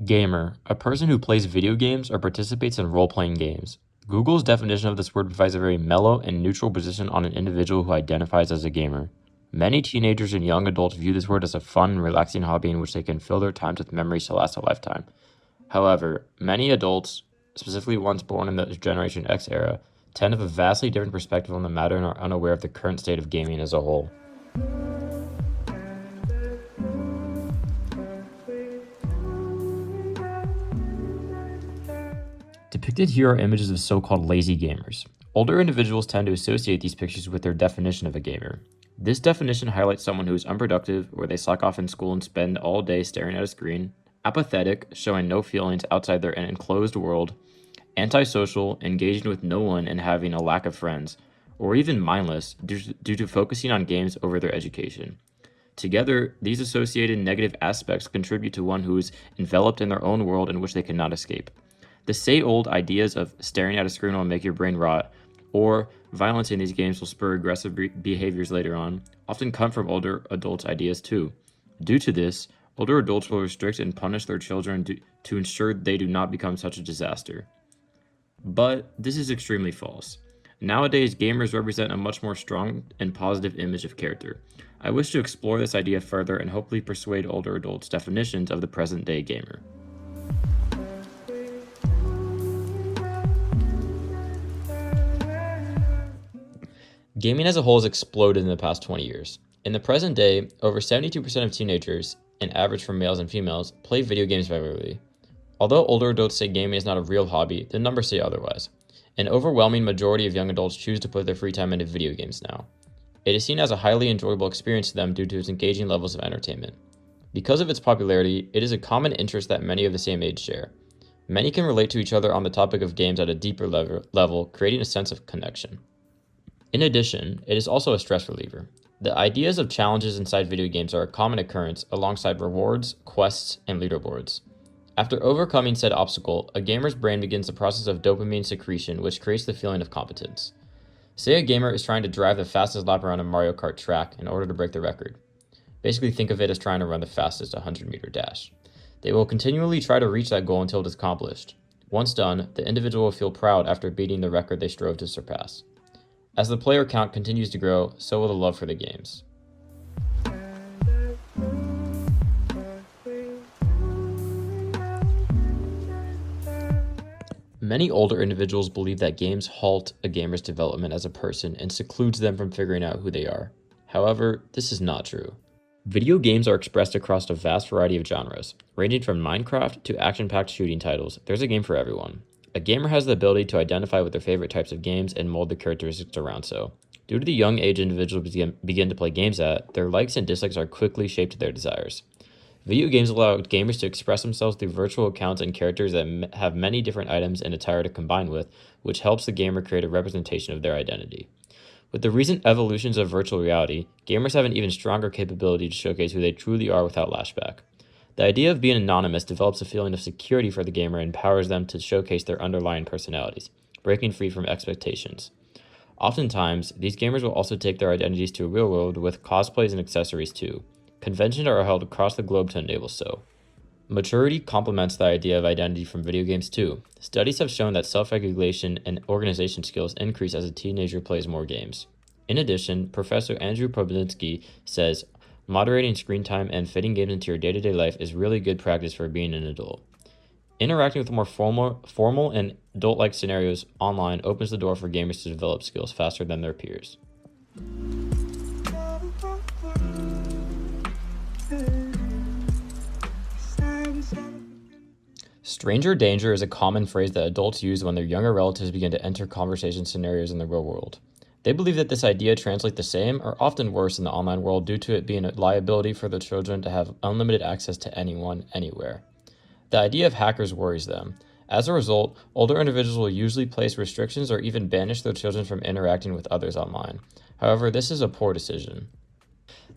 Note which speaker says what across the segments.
Speaker 1: Gamer, a person who plays video games or participates in role-playing games. Google's definition of this word provides a very mellow and neutral position on an individual who identifies as a gamer. Many teenagers and young adults view this word as a fun and relaxing hobby in which they can fill their times with memories to last a lifetime. However, many adults, specifically ones born in the Generation X era, tend to have a vastly different perspective on the matter and are unaware of the current state of gaming as a whole. Depicted here are images of so-called lazy gamers. Older individuals tend to associate these pictures with their definition of a gamer. This definition highlights someone who is unproductive, where they slack off in school and spend all day staring at a screen, apathetic, showing no feelings outside their enclosed world, antisocial, engaging with no one and having a lack of friends, or even mindless due to focusing on games over their education. Together, these associated negative aspects contribute to one who is enveloped in their own world in which they cannot escape. The say-old ideas of staring at a screen will make your brain rot, or violence in these games will spur aggressive behaviors later on, often come from older adults' ideas too. Due to this, older adults will restrict and punish their children to ensure they do not become such a disaster. But this is extremely false. Nowadays, gamers represent a much more strong and positive image of character. I wish to explore this idea further and hopefully persuade older adults' definitions of the present-day gamer. Gaming as a whole has exploded in the past 20 years. In the present day, over 72% of teenagers, an average for males and females, play video games regularly. Although older adults say gaming is not a real hobby, the numbers say otherwise. An overwhelming majority of young adults choose to put their free time into video games now. It is seen as a highly enjoyable experience to them due to its engaging levels of entertainment. Because of its popularity, it is a common interest that many of the same age share. Many can relate to each other on the topic of games at a deeper level, creating a sense of connection. In addition, it is also a stress reliever. The ideas of challenges inside video games are a common occurrence alongside rewards, quests, and leaderboards. After overcoming said obstacle, a gamer's brain begins the process of dopamine secretion, which creates the feeling of competence. Say a gamer is trying to drive the fastest lap around a Mario Kart track in order to break the record. Basically, think of it as trying to run the fastest 100-meter dash. They will continually try to reach that goal until it is accomplished. Once done, the individual will feel proud after beating the record they strove to surpass. As the player count continues to grow, so will the love for the games. Many older individuals believe that games halt a gamer's development as a person and secludes them from figuring out who they are. However, this is not true. Video games are expressed across a vast variety of genres, ranging from Minecraft to action-packed shooting titles. There's a game for everyone. A gamer has the ability to identify with their favorite types of games and mold the characteristics around so. Due to the young age individuals begin to play games at, their likes and dislikes are quickly shaped to their desires. Video games allow gamers to express themselves through virtual accounts and characters that have many different items and attire to combine with, which helps the gamer create a representation of their identity. With the recent evolutions of virtual reality, gamers have an even stronger capability to showcase who they truly are without lashback. The idea of being anonymous develops a feeling of security for the gamer and empowers them to showcase their underlying personalities, breaking free from expectations. Oftentimes, these gamers will also take their identities to a real world with cosplays and accessories too. Conventions are held across the globe to enable so. Maturity complements the idea of identity from video games too. Studies have shown that self-regulation and organization skills increase as a teenager plays more games. In addition, Professor Andrew Probinski says, moderating screen time and fitting games into your day-to-day life is really good practice for being an adult. Interacting with more formal and adult-like scenarios online opens the door for gamers to develop skills faster than their peers. Stranger danger is a common phrase that adults use when their younger relatives begin to enter conversation scenarios in the real world. They believe that this idea translates the same or often worse in the online world due to it being a liability for the children to have unlimited access to anyone, anywhere. The idea of hackers worries them. As a result, older individuals will usually place restrictions or even banish their children from interacting with others online. However, this is a poor decision.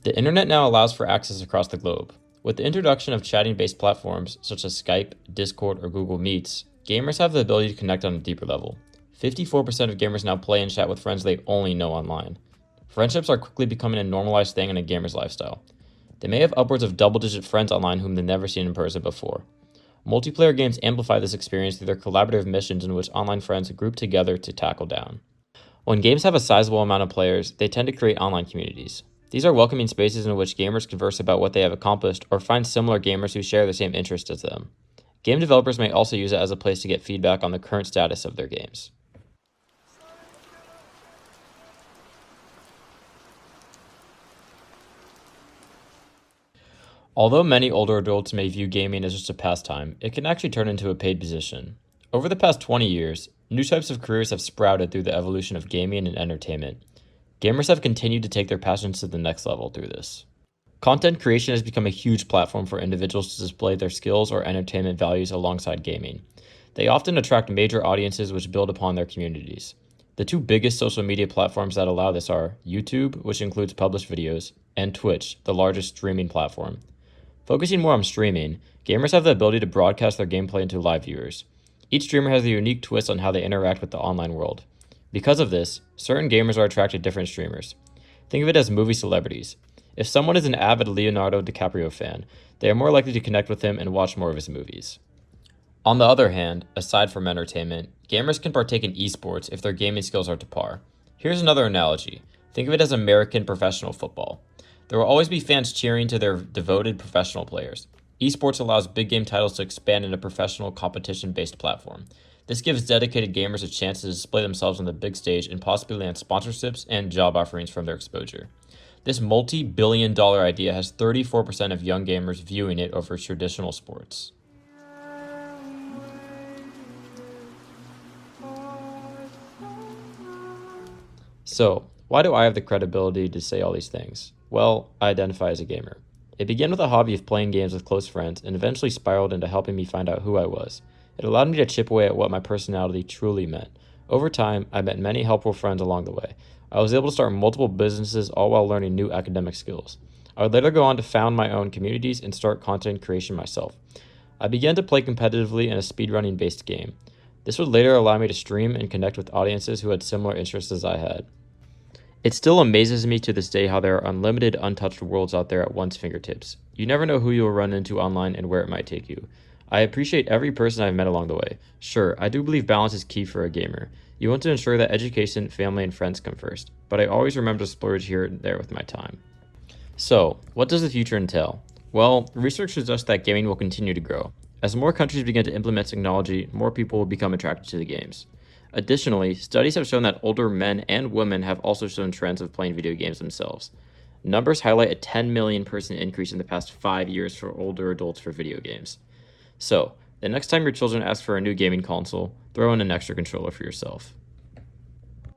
Speaker 1: The internet now allows for access across the globe. With the introduction of chatting-based platforms such as Skype, Discord, or Google Meets, gamers have the ability to connect on a deeper level. 54% of gamers now play and chat with friends they only know online. Friendships are quickly becoming a normalized thing in a gamer's lifestyle. They may have upwards of double-digit friends online whom they've never seen in person before. Multiplayer games amplify this experience through their collaborative missions in which online friends group together to tackle down. When games have a sizable amount of players, they tend to create online communities. These are welcoming spaces in which gamers converse about what they have accomplished or find similar gamers who share the same interests as them. Game developers may also use it as a place to get feedback on the current status of their games. Although many older adults may view gaming as just a pastime, it can actually turn into a paid position. Over the past 20 years, new types of careers have sprouted through the evolution of gaming and entertainment. Gamers have continued to take their passions to the next level through this. Content creation has become a huge platform for individuals to display their skills or entertainment values alongside gaming. They often attract major audiences which build upon their communities. The two biggest social media platforms that allow this are YouTube, which includes published videos, and Twitch, the largest streaming platform. Focusing more on streaming, gamers have the ability to broadcast their gameplay into live viewers. Each streamer has a unique twist on how they interact with the online world. Because of this, certain gamers are attracted to different streamers. Think of it as movie celebrities. If someone is an avid Leonardo DiCaprio fan, they are more likely to connect with him and watch more of his movies. On the other hand, aside from entertainment, gamers can partake in esports if their gaming skills are to par. Here's another analogy. Think of it as American professional football. There will always be fans cheering to their devoted professional players. Esports allows big game titles to expand in a professional competition-based platform. This gives dedicated gamers a chance to display themselves on the big stage and possibly land sponsorships and job offerings from their exposure. This multi-billion-dollar idea has 34% of young gamers viewing it over traditional sports. So, why do I have the credibility to say all these things? Well, I identify as a gamer. It began with a hobby of playing games with close friends and eventually spiraled into helping me find out who I was. It allowed me to chip away at what my personality truly meant. Over time, I met many helpful friends along the way. I was able to start multiple businesses all while learning new academic skills. I would later go on to found my own communities and start content creation myself. I began to play competitively in a speedrunning based game. This would later allow me to stream and connect with audiences who had similar interests as I had. It still amazes me to this day how there are unlimited, untouched worlds out there at one's fingertips. You never know who you will run into online and where it might take you. I appreciate every person I've met along the way. Sure, I do believe balance is key for a gamer. You want to ensure that education, family, and friends come first, but I always remember to splurge here and there with my time. So, what does the future entail? Well, research suggests that gaming will continue to grow. As more countries begin to implement technology, more people will become attracted to the games. Additionally, studies have shown that older men and women have also shown trends of playing video games themselves. Numbers highlight a 10 million person increase in the past 5 years for older adults for video games. So, the next time your children ask for a new gaming console, throw in an extra controller for yourself.